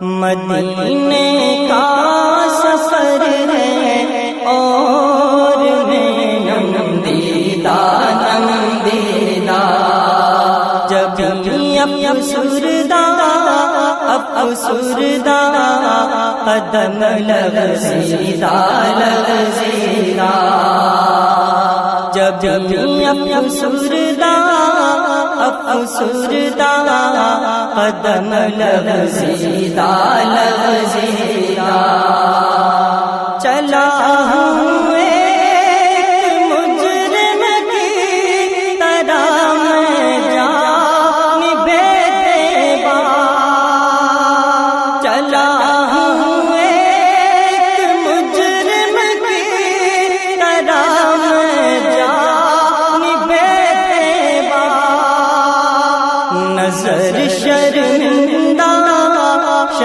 مدینے کا سفر ہے اور میں نم دیدہ جب افسردہ قدم لغزیدہ جب افسردہ قدم لغزیدہ چلا ہوں ایک مجرم کی طرح میں جان بے تیبا چلا